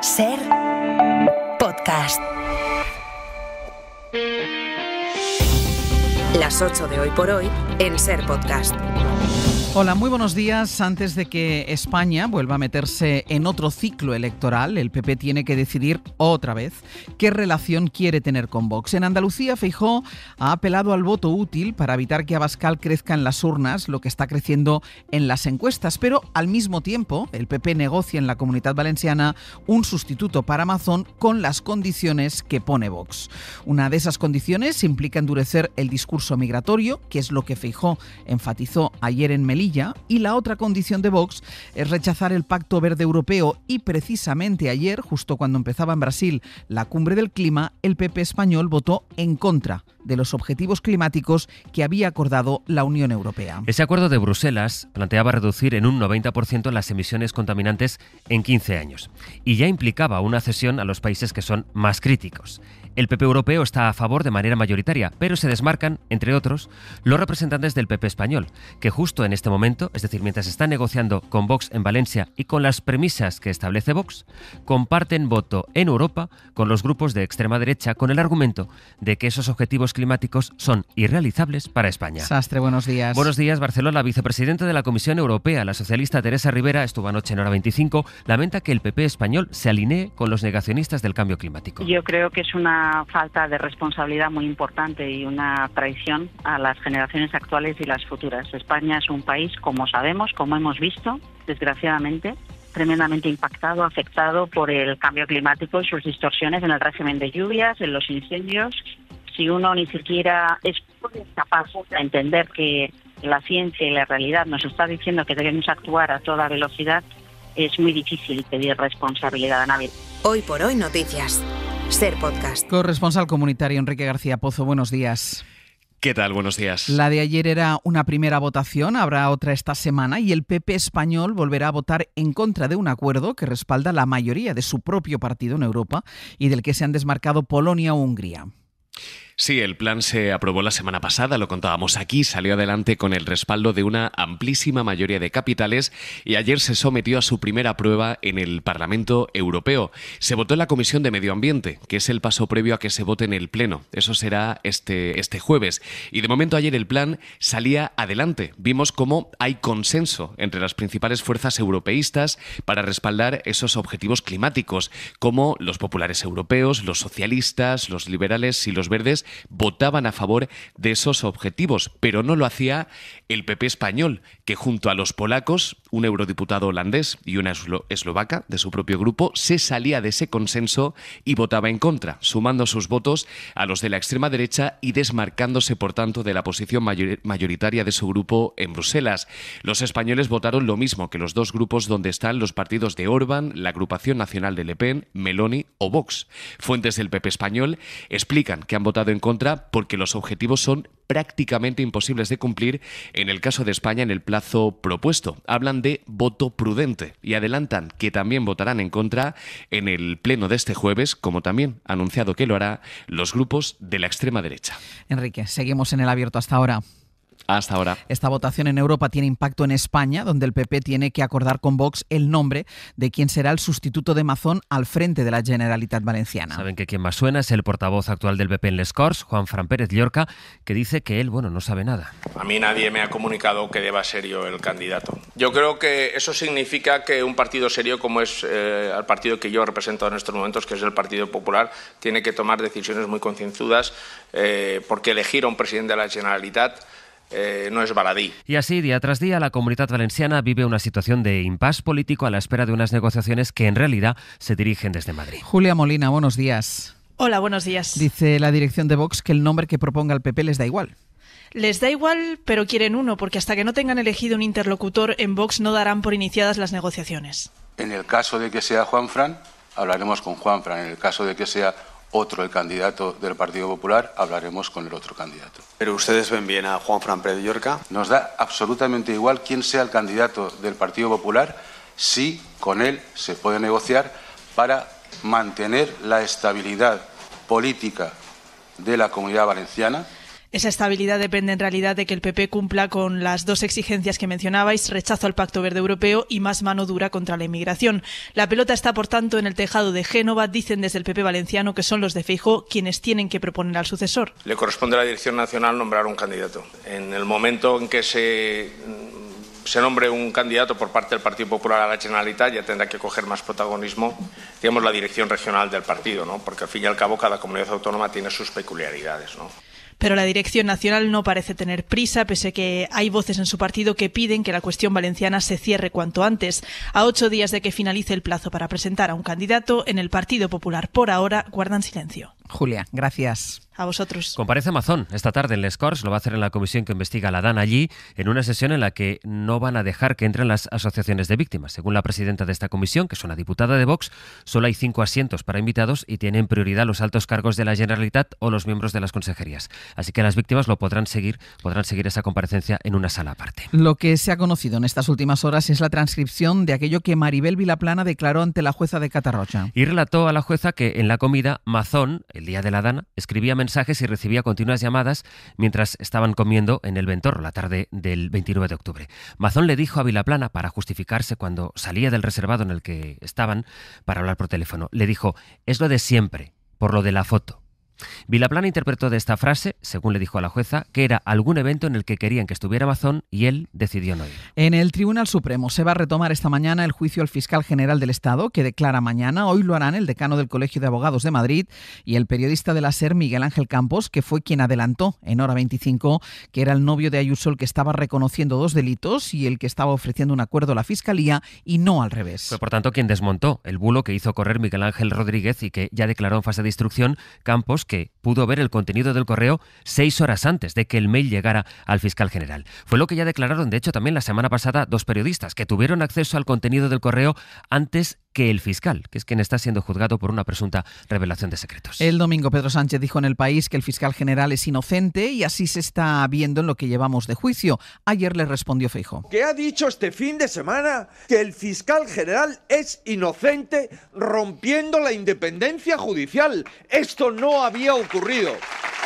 Ser Podcast. Las 8 de Hoy por Hoy en Ser Podcast. Hola, muy buenos días. Antes de que España vuelva a meterse en otro ciclo electoral, el PP tiene que decidir otra vez qué relación quiere tener con Vox. En Andalucía, Feijóo ha apelado al voto útil para evitar que Abascal crezca en las urnas, lo que está creciendo en las encuestas. Pero al mismo tiempo, el PP negocia en la Comunidad Valenciana un sustituto para Mazón con las condiciones que pone Vox. Una de esas condiciones implica endurecer el discurso migratorio, que es lo que Feijóo enfatizó ayer en Melilla, y la otra condición de Vox es rechazar el Pacto Verde Europeo, y precisamente ayer, justo cuando empezaba en Brasil la cumbre del clima, el PP español votó en contra de los objetivos climáticos que había acordado la Unión Europea. Ese acuerdo de Bruselas planteaba reducir en un 90% las emisiones contaminantes en 15 años y ya implicaba una cesión a los países que son más críticos. El PP europeo está a favor de manera mayoritaria, pero se desmarcan, entre otros, los representantes del PP español, que justo en este momento, es decir, mientras está negociando con Vox en Valencia y con las premisas que establece Vox, comparten voto en Europa con los grupos de extrema derecha con el argumento de que esos objetivos climáticos son irrealizables para España. Sastre, buenos días. Buenos días, Barcelona. La vicepresidenta de la Comisión Europea, la socialista Teresa Rivera, estuvo anoche en Hora 25, lamenta que el PP español se alinee con los negacionistas del cambio climático. Yo creo que es una falta de responsabilidad muy importante y una traición a las generaciones actuales y las futuras. España es un país, como sabemos, como hemos visto, desgraciadamente, tremendamente impactado, afectado por el cambio climático y sus distorsiones en el régimen de lluvias, en los incendios. Si uno ni siquiera es capaz de entender que la ciencia y la realidad nos está diciendo que debemos actuar a toda velocidad, es muy difícil pedir responsabilidad a nadie. Hoy por Hoy Noticias. Ser Podcast. Corresponsal comunitario Enrique García Pozo, buenos días. ¿Qué tal? Buenos días. La de ayer era una primera votación, habrá otra esta semana y el PP español volverá a votar en contra de un acuerdo que respalda la mayoría de su propio partido en Europa y del que se han desmarcado Polonia o Hungría. Sí, el plan se aprobó la semana pasada, lo contábamos aquí, salió adelante con el respaldo de una amplísima mayoría de capitales y ayer se sometió a su primera prueba en el Parlamento Europeo. Se votó en la Comisión de Medio Ambiente, que es el paso previo a que se vote en el Pleno. Eso será este jueves. Y de momento ayer el plan salía adelante. Vimos cómo hay consenso entre las principales fuerzas europeístas para respaldar esos objetivos climáticos, como los populares europeos, los socialistas, los liberales y los verdes votaban a favor de esos objetivos, pero no lo hacía el PP español, que junto a los polacos, un eurodiputado holandés y una eslovaca de su propio grupo, se salía de ese consenso y votaba en contra, sumando sus votos a los de la extrema derecha y desmarcándose, por tanto, de la posición mayoritaria de su grupo en Bruselas. Los españoles votaron lo mismo que los dos grupos donde están los partidos de Orbán, la Agrupación Nacional de Le Pen, Meloni o Vox. Fuentes del PP español explican que han votado en contra porque los objetivos son prácticamente imposibles de cumplir en el caso de España en el plazo propuesto. Hablan de voto prudente y adelantan que también votarán en contra en el pleno de este jueves, como también ha anunciado que lo hará los grupos de la extrema derecha. Enrique, seguimos en el abierto hasta ahora. Hasta ahora. Esta votación en Europa tiene impacto en España, donde el PP tiene que acordar con Vox el nombre de quien será el sustituto de Mazón al frente de la Generalitat Valenciana. Saben que quien más suena es el portavoz actual del PP en Les Corts, Juanfran Pérez Llorca, que dice que él, no sabe nada. A mí nadie me ha comunicado que deba ser yo el candidato. Yo creo que eso significa que un partido serio como es el partido que yo represento en estos momentos, que es el Partido Popular, tiene que tomar decisiones muy concienzudas porque elegir a un presidente de la Generalitat no es baladí. Y así, día tras día, la Comunitat Valenciana vive una situación de impasse político a la espera de unas negociaciones que en realidad se dirigen desde Madrid. Julia Molina, buenos días. Hola, buenos días. Dice la dirección de Vox que el nombre que proponga el PP les da igual. Les da igual, pero quieren uno, porque hasta que no tengan elegido un interlocutor en Vox no darán por iniciadas las negociaciones. En el caso de que sea Juanfran, hablaremos con Juanfran. En el caso de que sea otro el candidato del Partido Popular, hablaremos con el otro candidato. ¿Pero ustedes ven bien a Juanfran Pérez Llorca? Nos da absolutamente igual quién sea el candidato del Partido Popular, si con él se puede negociar para mantener la estabilidad política de la Comunidad Valenciana. Esa estabilidad depende en realidad de que el PP cumpla con las dos exigencias que mencionabais, rechazo al Pacto Verde Europeo y más mano dura contra la inmigración. La pelota está, por tanto, en el tejado de Génova. Dicen desde el PP valenciano que son los de Feijóo quienes tienen que proponer al sucesor. Le corresponde a la Dirección Nacional nombrar un candidato. En el momento en que se nombre un candidato por parte del Partido Popular a la Generalitat, ya tendrá que coger más protagonismo, digamos, la dirección regional del partido, ¿no? Porque al fin y al cabo cada comunidad autónoma tiene sus peculiaridades, ¿no? Pero la Dirección Nacional no parece tener prisa, pese a que hay voces en su partido que piden que la cuestión valenciana se cierre cuanto antes. A 8 días de que finalice el plazo para presentar a un candidato, en el Partido Popular por ahora guardan silencio. Julia, gracias. A vosotros. Comparece Mazón esta tarde en Les Corts, lo va a hacer en la comisión que investiga la DAN allí, en una sesión en la que no van a dejar que entren las asociaciones de víctimas. Según la presidenta de esta comisión, que es una diputada de Vox, solo hay 5 asientos para invitados y tienen prioridad los altos cargos de la Generalitat o los miembros de las consejerías. Así que las víctimas lo podrán seguir esa comparecencia en una sala aparte. Lo que se ha conocido en estas últimas horas es la transcripción de aquello que Maribel Vilaplana declaró ante la jueza de Catarroja. Y relató a la jueza que en la comida Mazón, el día de la DAN, escribía mensajes y recibía continuas llamadas mientras estaban comiendo en el Ventorro la tarde del 29 de octubre. Mazón le dijo a Vilaplana, para justificarse cuando salía del reservado en el que estaban para hablar por teléfono, le dijo: es lo de siempre, por lo de la foto. Vilaplana interpretó de esta frase, según le dijo a la jueza, que era algún evento en el que querían que estuviera Mazón y él decidió no ir. En el Tribunal Supremo se va a retomar esta mañana el juicio al fiscal general del Estado, que declara mañana. Hoy lo harán el decano del Colegio de Abogados de Madrid y el periodista de la SER, Miguel Ángel Campos, que fue quien adelantó en Hora 25 que era el novio de Ayuso el que estaba reconociendo 2 delitos y el que estaba ofreciendo un acuerdo a la Fiscalía y no al revés. Fue por tanto quien desmontó el bulo que hizo correr Miguel Ángel Rodríguez y que ya declaró en fase de instrucción Campos, que pudo ver el contenido del correo 6 horas antes de que el mail llegara al fiscal general. Fue lo que ya declararon, de hecho, también la semana pasada 2 periodistas que tuvieron acceso al contenido del correo antes que el fiscal, que es quien está siendo juzgado por una presunta revelación de secretos. El domingo Pedro Sánchez dijo en El País que el fiscal general es inocente y así se está viendo en lo que llevamos de juicio. Ayer le respondió Feijóo. Que ha dicho este fin de semana que el fiscal general es inocente, rompiendo la independencia judicial. Esto no había ocurrido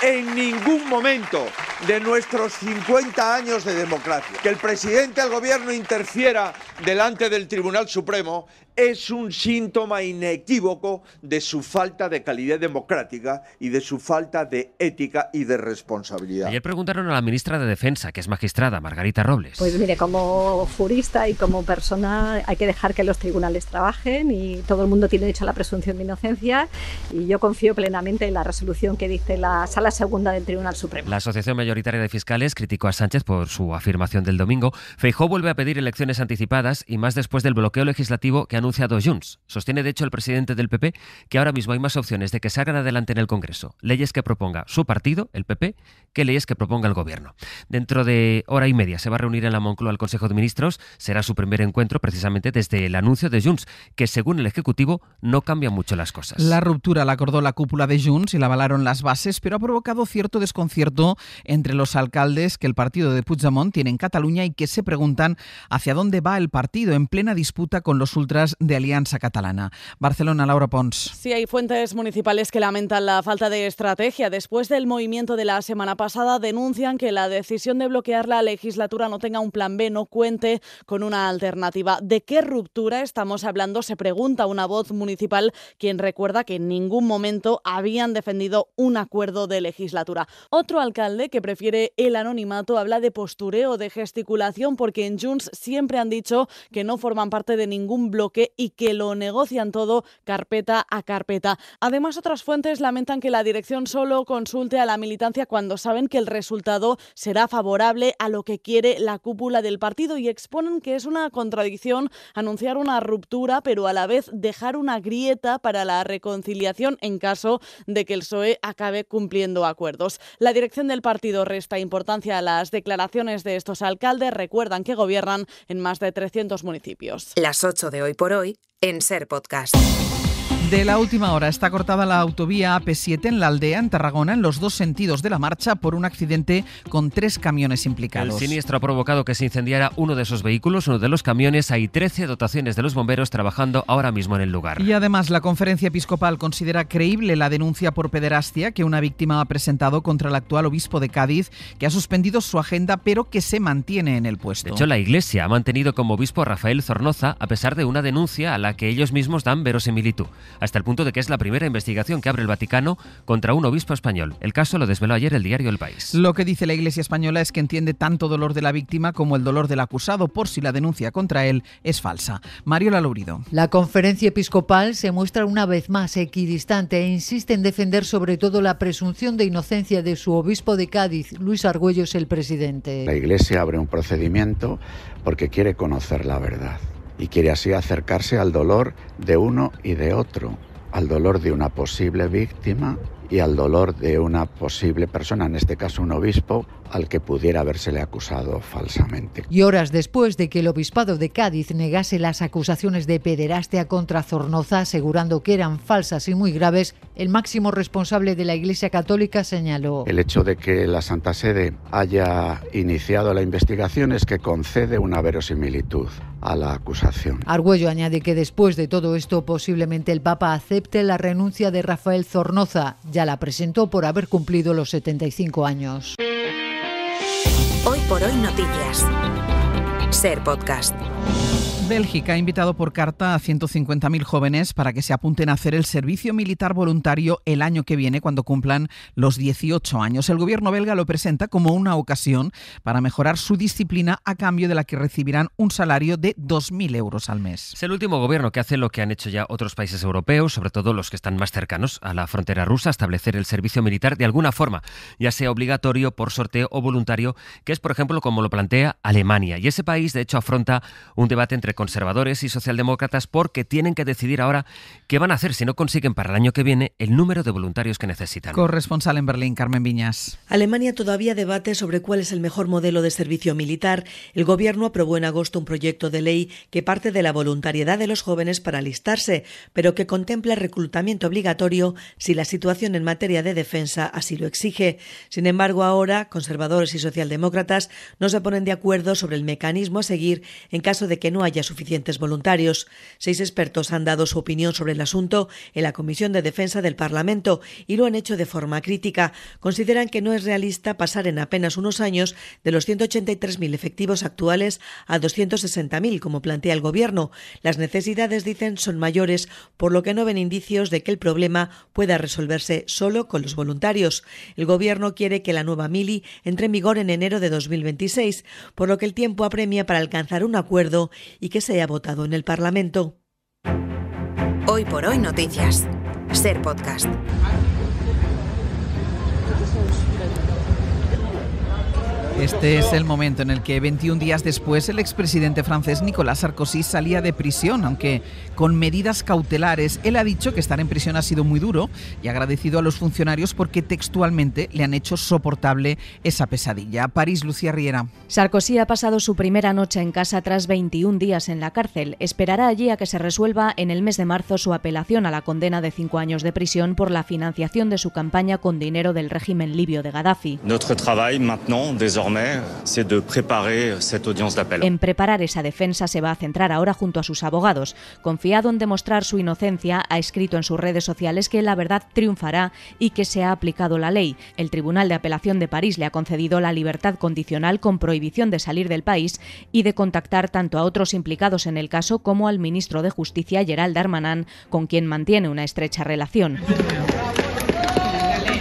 en ningún momento de nuestros 50 años de democracia. Que el presidente del gobierno interfiera delante del Tribunal Supremo es un síntoma inequívoco de su falta de calidad democrática y de su falta de ética y de responsabilidad. Ayer preguntaron a la ministra de Defensa, que es magistrada, Margarita Robles. Pues mire, como jurista y como persona hay que dejar que los tribunales trabajen y todo el mundo tiene derecho a la presunción de inocencia y yo confío plenamente en la resolución que dice la Sala Segunda del Tribunal Supremo. La Asociación Mayoritaria de Fiscales criticó a Sánchez por su afirmación del domingo. Feijóo vuelve a pedir elecciones anticipadas y más después del bloqueo legislativo que ha anunciado Junts. Sostiene, de hecho, el presidente del PP que ahora mismo hay más opciones de que salgan adelante en el Congreso leyes que proponga su partido, el PP, que leyes que proponga el Gobierno. Dentro de hora y media se va a reunir en la Moncloa el Consejo de Ministros. Será su primer encuentro precisamente desde el anuncio de Junts, que según el Ejecutivo no cambian mucho las cosas. La ruptura la acordó la cúpula de Junts y la avalaron las bases, pero ha provocado cierto desconcierto entre los alcaldes que el partido de Puigdemont tiene en Cataluña y que se preguntan hacia dónde va el partido en plena disputa con los ultras de Alianza Catalana. Barcelona, Laura Pons. Sí, hay fuentes municipales que lamentan la falta de estrategia. Después del movimiento de la semana pasada, denuncian que la decisión de bloquear la legislatura no tenga un plan B, no cuente con una alternativa. ¿De qué ruptura estamos hablando?, se pregunta una voz municipal, quien recuerda que en ningún momento habían defendido un acuerdo de legislatura. Otro alcalde, que prefiere el anonimato, habla de postureo, de gesticulación, porque en Junts siempre han dicho que no forman parte de ningún bloque y que lo negocian todo carpeta a carpeta. Además, otras fuentes lamentan que la dirección solo consulte a la militancia cuando saben que el resultado será favorable a lo que quiere la cúpula del partido y exponen que es una contradicción anunciar una ruptura pero a la vez dejar una grieta para la reconciliación en caso de que el PSOE acabe cumpliendo acuerdos. La dirección del partido resta importancia a las declaraciones de estos alcaldes. Recuerdan que gobiernan en más de 300 municipios. Las 8 de Hoy por Hoy en SER Podcast. De la última hora, está cortada la autovía AP7 en La Aldea, en Tarragona, en los dos sentidos de la marcha por un accidente con 3 camiones implicados. El siniestro ha provocado que se incendiara uno de esos vehículos, uno de los camiones. Hay 13 dotaciones de los bomberos trabajando ahora mismo en el lugar. Y además, la Conferencia Episcopal considera creíble la denuncia por pederastia que una víctima ha presentado contra el actual obispo de Cádiz, que ha suspendido su agenda, pero que se mantiene en el puesto. De hecho, la Iglesia ha mantenido como obispo a Rafael Zornoza, a pesar de una denuncia a la que ellos mismos dan verosimilitud, hasta el punto de que es la primera investigación que abre el Vaticano contra un obispo español. El caso lo desveló ayer el diario El País. Lo que dice la Iglesia española es que entiende tanto dolor de la víctima como el dolor del acusado por si la denuncia contra él es falsa. Mariola Lourido. La Conferencia Episcopal se muestra una vez más equidistante e insiste en defender sobre todo la presunción de inocencia de su obispo de Cádiz. Luis Argüello es el presidente. La Iglesia abre un procedimiento porque quiere conocer la verdad y quiere así acercarse al dolor de uno y de otro, al dolor de una posible víctima y al dolor de una posible persona, en este caso un obispo, al que pudiera habérsele acusado falsamente. Y horas después de que el obispado de Cádiz negase las acusaciones de pederastia contra Zornoza, asegurando que eran falsas y muy graves, el máximo responsable de la Iglesia Católica señaló: el hecho de que la Santa Sede haya iniciado la investigación es que concede una verosimilitud a la acusación. Argüello añade que después de todo esto posiblemente el Papa acepte la renuncia de Rafael Zornoza. Ya la presentó por haber cumplido los 75 años. Hoy por hoy noticias. Ser Podcast. Bélgica ha invitado por carta a 150.000 jóvenes para que se apunten a hacer el servicio militar voluntario el año que viene, cuando cumplan los 18 años. El gobierno belga lo presenta como una ocasión para mejorar su disciplina, a cambio de la que recibirán un salario de 2.000 euros al mes. Es el último gobierno que hace lo que han hecho ya otros países europeos, sobre todo los que están más cercanos a la frontera rusa: establecer el servicio militar de alguna forma, ya sea obligatorio, por sorteo o voluntario, que es, por ejemplo, como lo plantea Alemania. Y ese país, de hecho, afronta un debate entre conservadores y socialdemócratas porque tienen que decidir ahora qué van a hacer si no consiguen para el año que viene el número de voluntarios que necesitan. Corresponsal en Berlín, Carmen Viñas. Alemania todavía debate sobre cuál es el mejor modelo de servicio militar. El gobierno aprobó en agosto un proyecto de ley que parte de la voluntariedad de los jóvenes para alistarse, pero que contempla el reclutamiento obligatorio si la situación en materia de defensa así lo exige. Sin embargo, ahora conservadores y socialdemócratas no se ponen de acuerdo sobre el mecanismo a seguir en caso de que no haya suficientes voluntarios. 6 expertos han dado su opinión sobre el asunto en la Comisión de Defensa del Parlamento y lo han hecho de forma crítica. Consideran que no es realista pasar en apenas unos años de los 183.000 efectivos actuales a 260.000, como plantea el Gobierno. Las necesidades, dicen, son mayores, por lo que no ven indicios de que el problema pueda resolverse solo con los voluntarios. El Gobierno quiere que la nueva mili entre en vigor en enero de 2026, por lo que el tiempo apremia para alcanzar un acuerdo y que sea votado en el Parlamento. Hoy por hoy noticias. Ser Podcast. Este es el momento en el que 21 días después el expresidente francés Nicolas Sarkozy salía de prisión, aunque con medidas cautelares. Él ha dicho que estar en prisión ha sido muy duro y ha agradecido a los funcionarios porque textualmente le han hecho soportable esa pesadilla. París, Lucía Riera. Sarkozy ha pasado su primera noche en casa tras 21 días en la cárcel. Esperará allí a que se resuelva en el mes de marzo su apelación a la condena de 5 años de prisión por la financiación de su campaña con dinero del régimen libio de Gaddafi. Notre travail maintenant, désormais, c'est de préparer cette audience d'appel. En preparar esa defensa se va a centrar ahora junto a sus abogados. Confiado en demostrar su inocencia, ha escrito en sus redes sociales que la verdad triunfará y que se ha aplicado la ley. El Tribunal de Apelación de París le ha concedido la libertad condicional con prohibición de salir del país y de contactar tanto a otros implicados en el caso como al ministro de Justicia, Gérald Darmanin, con quien mantiene una estrecha relación.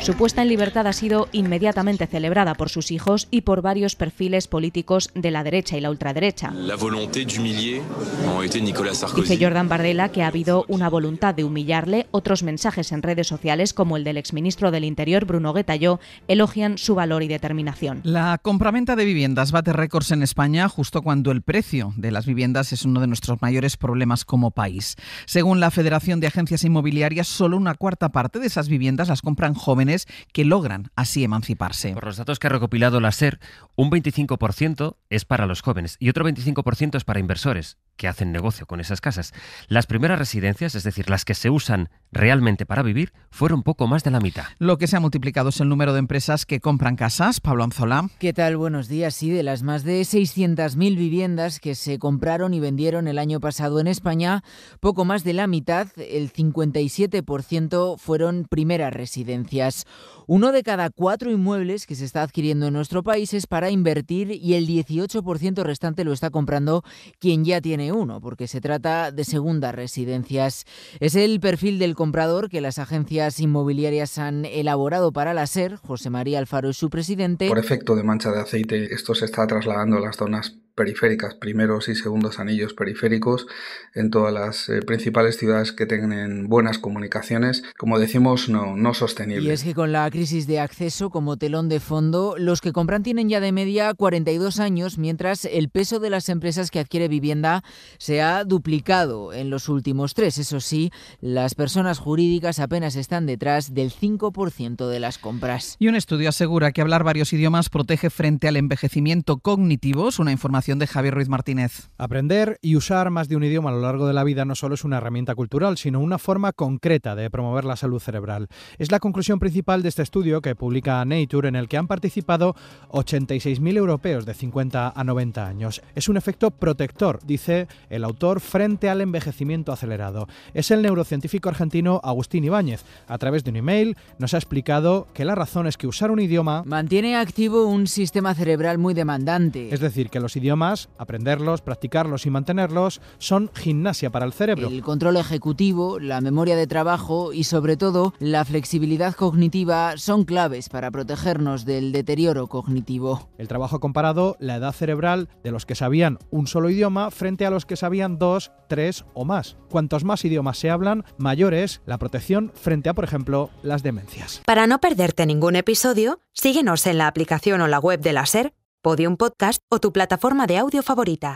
Su puesta en libertad ha sido inmediatamente celebrada por sus hijos y por varios perfiles políticos de la derecha y la ultraderecha. La volonté d'humilier a été Nicolas Sarkozy. Dice Jordan Bardella que ha habido una voluntad de humillarle. Otros mensajes en redes sociales, como el del exministro del Interior, Bruno Guettalló, elogian su valor y determinación. La compraventa de viviendas bate récords en España justo cuando el precio de las viviendas es uno de nuestros mayores problemas como país. Según la Federación de Agencias Inmobiliarias, solo una cuarta parte de esas viviendas las compran jóvenes que logran así emanciparse. Por los datos que ha recopilado la SER, un 25% es para los jóvenes y otro 25% es para inversores. que hacen negocio con esas casas. Las primeras residencias, es decir, las que se usan realmente para vivir, fueron poco más de la mitad. Lo que se ha multiplicado es el número de empresas que compran casas. Pablo Anzola. ¿Qué tal? Buenos días. Sí, de las más de 600.000 viviendas que se compraron y vendieron el año pasado en España, poco más de la mitad, el 57%, fueron primeras residencias. 1 de cada 4 inmuebles que se está adquiriendo en nuestro país es para invertir y el 18% restante lo está comprando quien ya tiene uno, porque se trata de segundas residencias. Es el perfil del comprador que las agencias inmobiliarias han elaborado para la SER. José María Alfaro es su presidente. Por efecto de mancha de aceite, esto se está trasladando a las zonas periféricas, primeros y segundos anillos periféricos, en todas las principales ciudades que tienen buenas comunicaciones, como decimos, no sostenibles. Y es que con la crisis de acceso como telón de fondo, los que compran tienen ya de media 42 años, mientras el peso de las empresas que adquiere vivienda se ha duplicado en los últimos 3. Eso sí, las personas jurídicas apenas están detrás del 5% de las compras. Y un estudio asegura que hablar varios idiomas protege frente al envejecimiento cognitivo. Es una información de Javier Ruiz Martínez. Aprender y usar más de un idioma a lo largo de la vida no solo es una herramienta cultural, sino una forma concreta de promover la salud cerebral. Es la conclusión principal de este estudio que publica Nature, en el que han participado 86.000 europeos de 50 a 90 años. Es un efecto protector, dice el autor, frente al envejecimiento acelerado. Es el neurocientífico argentino Agustín Ibáñez. A través de un email nos ha explicado que la razón es que usar un idioma mantiene activo un sistema cerebral muy demandante. Es decir, que los idiomas, aprenderlos, practicarlos y mantenerlos, son gimnasia para el cerebro. El control ejecutivo, la memoria de trabajo y, sobre todo, la flexibilidad cognitiva son claves para protegernos del deterioro cognitivo. El trabajo ha comparado la edad cerebral de los que sabían un solo idioma frente a los que sabían 2, 3 o más. Cuantos más idiomas se hablan, mayor es la protección frente a, por ejemplo, las demencias. Para no perderte ningún episodio, síguenos en la aplicación o la web de la SER, Podium Podcast o tu plataforma de audio favorita.